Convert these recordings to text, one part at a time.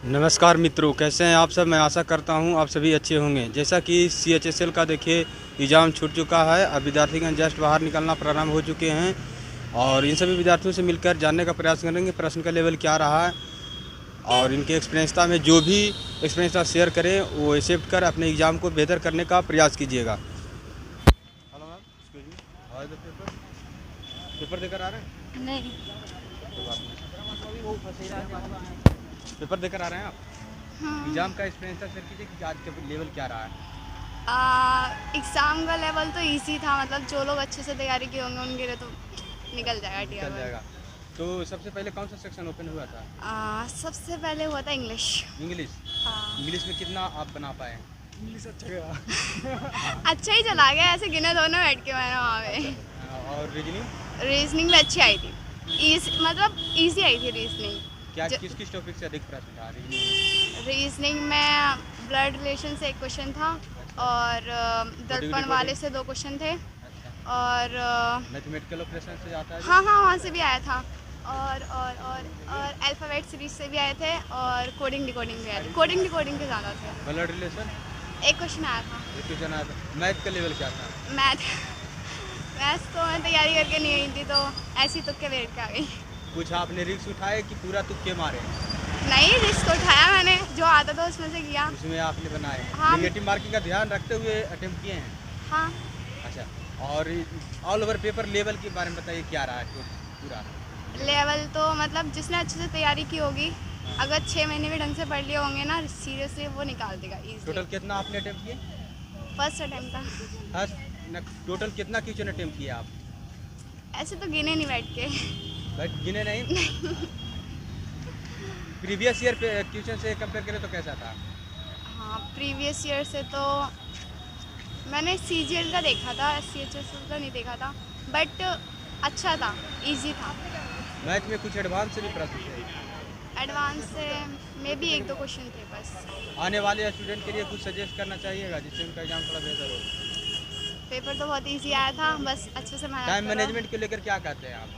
नमस्कार मित्रों, कैसे हैं आप सब। मैं आशा करता हूं आप सभी अच्छे होंगे। जैसा कि CHSL का देखिए एग्ज़ाम छूट चुका है। अब विद्यार्थीगण जस्ट बाहर निकलना प्रारंभ हो चुके हैं और इन सभी विद्यार्थियों से मिलकर जानने का प्रयास करेंगे प्रश्न का लेवल क्या रहा है और इनके एक्सपीरियंसता में जो भी एक्सपीरियंसता शेयर करें वो एक्सेप्ट कर अपने एग्ज़ाम को बेहतर करने का प्रयास कीजिएगा। Hello ma'am, excuse me, how is the paper? Paper देकर आ रहे हैं? नहीं। पेपर देकर आ रहे हैं आप? हाँ। एग्ज़ाम का एक्सपीरियंस शेयर कीजिए कि आज का लेवल क्या रहा है। एग्ज़ाम का लेवल तो इजी था, मतलब जो लोग अच्छे से तैयारी किए होंगे उनके लिए तो निकल जाएगा टीयर चल वन। जाएगा। तो सबसे पहले कौन सा सेक्शन ओपन हुआ था? सबसे पहले हुआ था इंग्लिश। इंग्लिश। हाँ। इंग्लिश में कितना आप बना पाए? इंग्लिश अच्छा गया। अच्छा ही चला गया, ऐसे गिने दोनों बैठ के मैंने वहाँ पे। और रीजनिंग? रीजनिंग में अच्छी आई थी, मतलब इजी आई थी रीजनिंग। क्या किस किस टॉपिक से अधिक प्रश्न था रीजनिंग? रीजनिंग में ब्लड रिलेशन से एक क्वेश्चन था और दर्पण वाले से 2 क्वेश्चन थे अच्छा। और मैथमेटिकल ऑपरेशन से आता है? हाँ वहाँ से भी आया था और अल्फ़ाबेट सीरीज से भी आए थे और कोडिंग डिकोडिंग भी आए थे। कोडिंग डिकोडिंग के ज़्यादा थे। ब्लड रिलेशन एक क्वेश्चन आया था। एक क्वेश्चन आया था। मैथ का लेवल क्या था? मैथ्स तो मैं तैयारी करके नहीं गई थी, तो ऐसी तुक्के बैठ के आ गई। कुछ आपने रिस्क उठाए कि पूरा तुक्के मारे? नहीं, रिस्क उठाया मैंने, जो आता था उसमें से किया। उसमें आपने बनाए? हाँ। नेगेटिव मार्किंग का ध्यान रखते हुए अटेम्प्ट किए हैं? हाँ। अच्छा। और ऑल ओवर पेपर लेवल के बारे में बताइए, क्या रहा है पूरा? लेवल तो मतलब जिसने अच्छे से तैयारी की होगी, अगर 6 महीने में ढंग से पढ़ लिए होंगे ना, सीरियसली वो निकाल देगा इजीली। टोटल कितना आपने अटेम्प्ट किए? फर्स्ट अटेम्प्ट था। हाँ। टोटल कितना क्वेश्चन अटेम्प्ट किया आप? ऐसे तो गिने नहीं बैठ के। बट गिने नहीं? प्रीवियस ईयर पे क्वेश्चन से कंपेयर करें तो कैसा था? हाँ, प्रीवियस ईयर से तो मैंने CGL का देखा था, CHSL का नहीं देखा था, बट अच्छा था, इजी था। मैथ में कुछ एडवांस से भी प्रश्न थे? एडवांस से मे बी 1-2 क्वेश्चन थे बस। आने वाले स्टूडेंट के लिए कुछ सजेस्ट करना चाहिएगा जिससे उनका एग्जाम थोड़ा बेहतर हो? पेपर तो बहुत इजी आया था, बस अच्छे से मेहनत टाइम करो। मैनेजमेंट को लेकर क्या कहते हैं आप?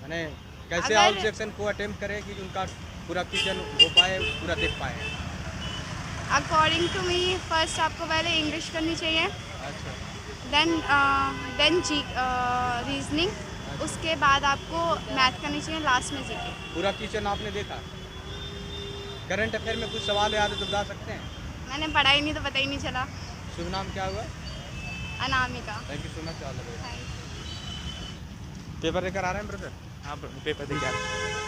मैंने कैसे अगर ऑल सेक्शन को अटेम्प्ट करें कि उनका पूरा क्वेश्चन हो पाए, पूरा देख पाए? अकॉर्डिंग टू मी, फर्स्ट आपको पहले इंग्लिश करनी चाहिए, अच्छा। देन रीजनिंग, उसके बाद आपको मैथ करनी चाहिए, लास्ट में जीके। पूरा क्वेश्चन आपने देखा? करंट अफेयर में कुछ सवाल याद है तो बता सकते हैं? मैंने पढ़ा ही नहीं तो पता ही नहीं चला। शुभ नाम क्या हुआ? Anamika. Thank you so much. Thank. Paper देकर आ रहे हैं ब्रदर? हाँ, पेपर दे गया।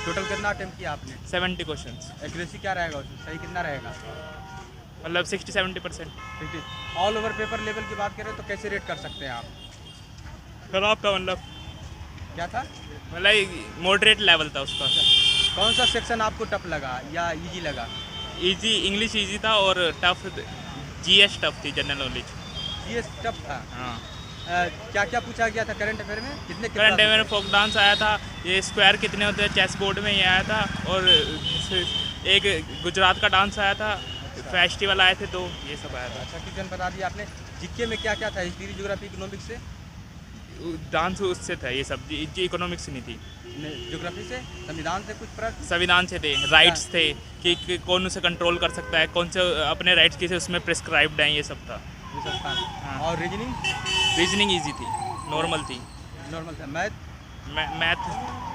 टोटल कितना अटेम्प्ट किया आपने? 70 क्वेश्चंस, एक्यूरेसी क्या रहेगा उसमें, सही कितना रहेगा? मतलब 60-70%। ठीक है। ऑल ओवर पेपर लेवल की बात करें तो कैसे रेट कर सकते हैं आप? खराब था, मतलब क्या था? मॉडरेट लेवल था उसका। कौन सा सेक्शन आपको टफ लगा या इजी लगा? इजी, इंग्लिश इजी था और टफ GS टफ थी, जनरल नॉलेज। जीएस टफ था? हाँ। क्या क्या पूछा गया था करंट अफेयर में? कितने करंट अफेयर में फोक डांस आया था, ये स्क्वायर कितने होते हैं चेस बोर्ड में ये आया था, और एक गुजरात का डांस आया था, फेस्टिवल आए थे, तो ये सब आया था। अच्छा, क्वेश्चन बता दिया आपने। जीके में क्या क्या था? हिस्ट्री, ज्योग्राफी, इकोनॉमिक्स से? डांस उससे था, ये सब इकोनॉमिक्स नहीं थी। ज्योग्राफी से? संविधान से कुछ प्रश्न? संविधान से थे, राइट्स थे कि कौन उसे कंट्रोल कर सकता है, कौन से अपने राइट्स किसे उसमें प्रिस्क्राइब्ड हैं, ये सब था। ये सब था। हाँ। और रीजनिंग? रीजनिंग इजी थी, नॉर्मल थी। नॉर्मल था। मैथ?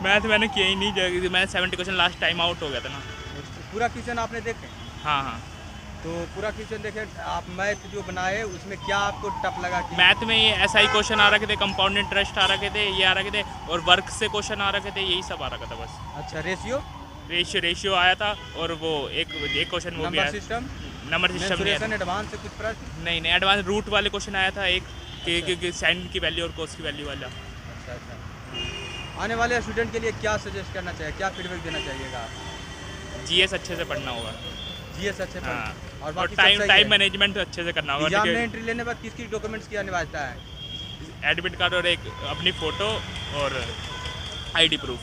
मैथ मैंने किया ही नहीं, मैं 70 क्वेश्चन लास्ट टाइम आउट हो गया था ना। पूरा क्वेश्चन आपने देखे? हाँ। तो पूरा क्वेश्चन देखे आप। मैथ जो बनाए उसमें क्या आपको टफ लगा? कि मैथ में ये SI क्वेश्चन आ रखे थे, कंपाउंड इंटरेस्ट आ रखे थे, ये आ रखे थे, और वर्क से क्वेश्चन आ रखे थे, यही सब आ रखा था बस। अच्छा, रेशियो? रेशियो आया था, और वो एक क्वेश्चन वो भी नंबर आया। सिस्टम? नंबर सिस्टम नहीं, एडवांस से कुछ प्रश्न? नहीं, एडवांस रूट वाले क्वेश्चन आया था एक, कि साइन की वैल्यू और कोस की वैल्यू वाला। अच्छा। आने वाले स्टूडेंट के लिए क्या सजेस्ट करना चाहिए, क्या फीडबैक देना चाहिएगा? GS अच्छे से पढ़ना होगा। जीएस अच्छे हाँ, पर और बाकी सब सही है? टाइम मैनेजमेंट अच्छे से करना एग्जाम में होगा। एंट्री लेने के बाद किस डॉक्यूमेंट्स की अनिवार्यता है? एडमिट कार्ड और एक अपनी फ़ोटो और ID प्रूफ।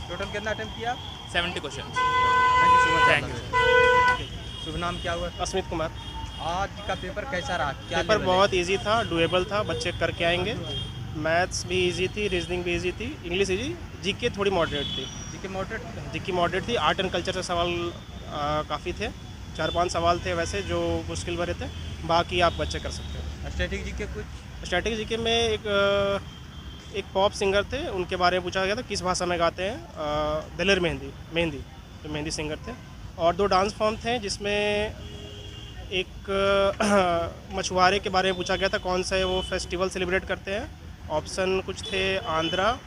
टोटल कितना अटेम्प्ट किया? 70 question. Thank you so thank much. शुभ नाम क्या हुआ? अस्मित कुमार। आज का पेपर कैसा रहा? क्या पेपर लेवल है? बहुत इजी था, डुएबल था, बच्चे करके आएंगे। मैथ्स भी इजी थी, रीजनिंग भी इजी थी, इंग्लिश इजी, जीके थोड़ी मॉडरेट थी। जीके मॉडरेट जीके मॉडरेट थी। आर्ट एंड कल्चर से सवाल काफ़ी थे, 4-5 सवाल थे वैसे जो मुश्किल भरे थे, बाकी आप बच्चे कर सकते हैं। स्टैटिक जीके कुछ स्टैटिक जीके में एक पॉप सिंगर थे, उनके बारे में पूछा गया था किस भाषा में गाते हैं। दिलेर मेहंदी जो मेहंदी सिंगर थे। और 2 डांस फॉर्म थे जिसमें एक मछुआरे के बारे में पूछा गया था, कौन सा वो फेस्टिवल सेलिब्रेट करते हैं। ऑप्शन कुछ थे आंध्रा,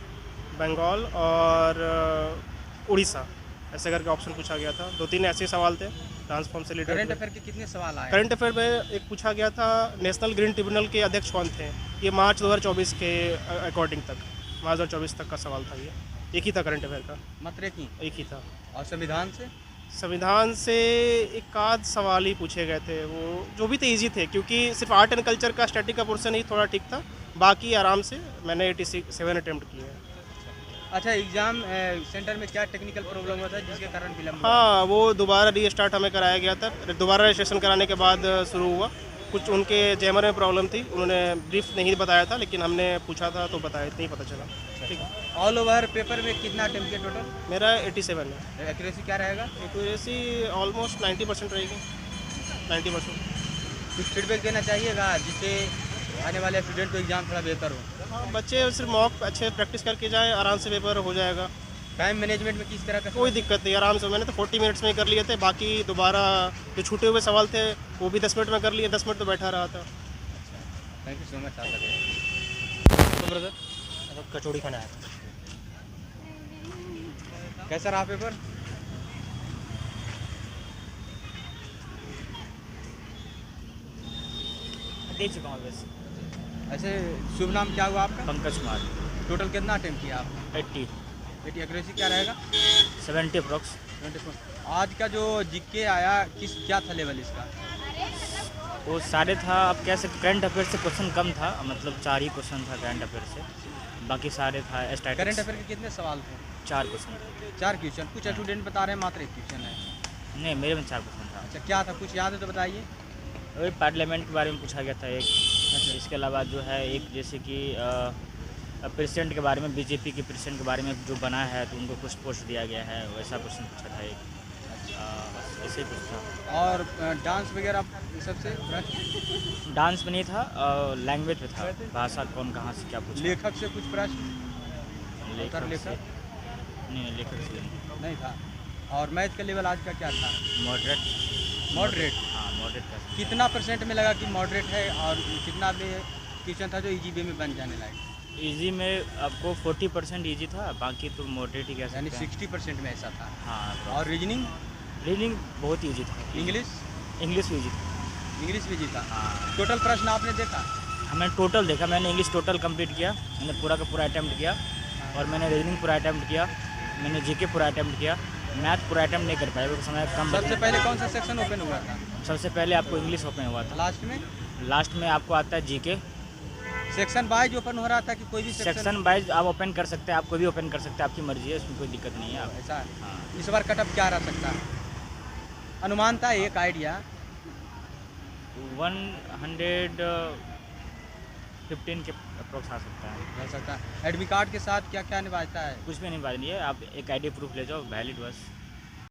बंगाल और उड़ीसा, ऐसे करके ऑप्शन पूछा गया था। 2-3 ऐसे सवाल थे डांस फॉर्म से रिलेटेड। करंट अफेयर के कितने सवाल आए? करंट अफेयर में एक पूछा गया था, नेशनल ग्रीन ट्रिब्यूनल के अध्यक्ष कौन थे। ये मार्च 2024 के अकॉर्डिंग तक, मार्च 2024 तक का सवाल था। ये एक ही था करंट अफेयर का, मात्र एक ही था। और संविधान से एक आध सवाल ही पूछे गए थे, वो जो भी थे इजी थे, क्योंकि सिर्फ आर्ट एंड कल्चर का स्टैटिक का पोर्शन ही थोड़ा ठीक था, बाकी आराम से मैंने 87 अटेम्प्ट किए हैं। अच्छा, एग्ज़ाम सेंटर में क्या टेक्निकल प्रॉब्लम हुआ था जिसके कारण विलम्ब हुआ? हाँ, वो दोबारा रीस्टार्ट हमें कराया गया था। दोबारा रजिस्ट्रेशन कराने के बाद शुरू हुआ। कुछ उनके जैमर में प्रॉब्लम थी, उन्होंने ब्रीफ नहीं बताया था, लेकिन हमने पूछा था तो बताया, इतना ही पता चला। ठीक है। ऑल ओवर पेपर में कितना अटेम्प्ट किया टोटल? मेरा 87 है। एक्यूरेसी क्या रहेगा? एक्यूरेसी ऑलमोस्ट 90% रहेगी, 90%। कुछ फीडबैक देना चाहिएगा जिससे आने वाले स्टूडेंट को एग्ज़ाम थोड़ा बेहतर हो? हाँ, बच्चे सिर्फ मॉक अच्छे प्रैक्टिस करके जाएँ, आराम से पेपर हो जाएगा। टाइम मैनेजमेंट में किस तरह का? कोई दिक्कत नहीं, आराम से। मैंने तो 40 मिनट्स में कर लिए थे, बाकी दोबारा जो छूटे हुए सवाल थे वो भी 10 मिनट में कर लिए। 10 मिनट तो बैठा रहा था। थैंक यू सो मच तो ब्रदर, कचौड़ी खाना है। कैसा रहा पेपर? दे चुका हूँ बस। ऐसे शुभ नाम क्या हुआ आपका? पंकज कुमार। टोटल कितना अटेम्प्ट किया आप? 80 एक्यूरेसी क्या रहेगा? 70 अप्रॉक्स। 24। आज का जो जीके आया क्या था लेवल इसका? वो सारे था, आप कह सकते करंट अफेयर से क्वेश्चन कम था, मतलब 4 ही क्वेश्चन था करंट अफेयर से, बाकी सारे था स्टैटिक्स। करंट अफेयर के कितने सवाल थे? 4 क्वेश्चन थे। 4 क्वेश्चन। कुछ स्टूडेंट बता रहे हैं मात्र 1 क्वेश्चन है। नहीं, मेरे में 4 क्वेश्चन था। अच्छा, क्या था? कुछ याद है तो बताइए। वही पार्लियामेंट के बारे में पूछा गया था एक। अच्छा। इसके अलावा जो है एक जैसे कि प्रेसिडेंट के बारे में, बीजेपी के प्रेसिडेंट के बारे में जो बना है तो उनको कुछ पोस्ट दिया गया है, वैसा क्वेश्चन पूछा था एक। बस ऐसे ही कुछ था। और डांस वगैरह सबसे? डांस में नहीं था, लैंग्वेज में था, भाषा कौन कहाँ से क्या पूछा। लेखक से कुछ प्रश्न? लेखक लेखक? से नहीं, लेखक से नहीं था। और मैथ का लेवल आज का क्या था? मॉडरेट। हाँ, मॉडरेट का। कितना % में लगा कि मॉडरेट है, और कितना में क्वेश्चन था जो इजी वे में बन जाने लायक? इजी में आपको 40% इजी था, बाकी तो मॉडरेट ही कह सकते यानी हैं। 60% में ऐसा था। हाँ। और रीजनिंग? रीडिंग बहुत इजी था। इंग्लिश भी इजी था। इंग्लिश भी जीता? हाँ। टोटल प्रश्न आपने देखा? मैंने टोटल देखा, मैंने इंग्लिश टोटल कंप्लीट किया, मैंने पूरा का पूरा अटैम्प्ट किया, और मैंने रीजनिंग पूरा अटैम्प्ट किया, मैंने जीके पूरा अटैम्प्ट किया। मैथ पूरा अटैम्प्ट नहीं कर पाया क्योंकि समय कम सबसे पहले कौन सा सेक्शन ओपन हुआ था? सबसे पहले आपको इंग्लिश ओपन हुआ था। लास्ट में आपको आता है जीके। सेक्शन वाइज ओपन हो रहा था कि कोई भी सेक्शन वाइज आप ओपन कर सकते हैं, आप कोई भी ओपन कर सकते हैं, आपकी मर्जी है, इसमें कोई दिक्कत नहीं है। आप ऐसा है? हाँ। इस बार कटअप क्या रह सकता है? अनुमान था, एक आइडिया? 115 के अप्रोक्स आ सकता है। रह सकता है। एडमिट कार्ड के साथ क्या क्या निभाता है? कुछ भी नहीं बात नहीं है, आप एक आईडी प्रूफ ले जाओ, वैलिड बस।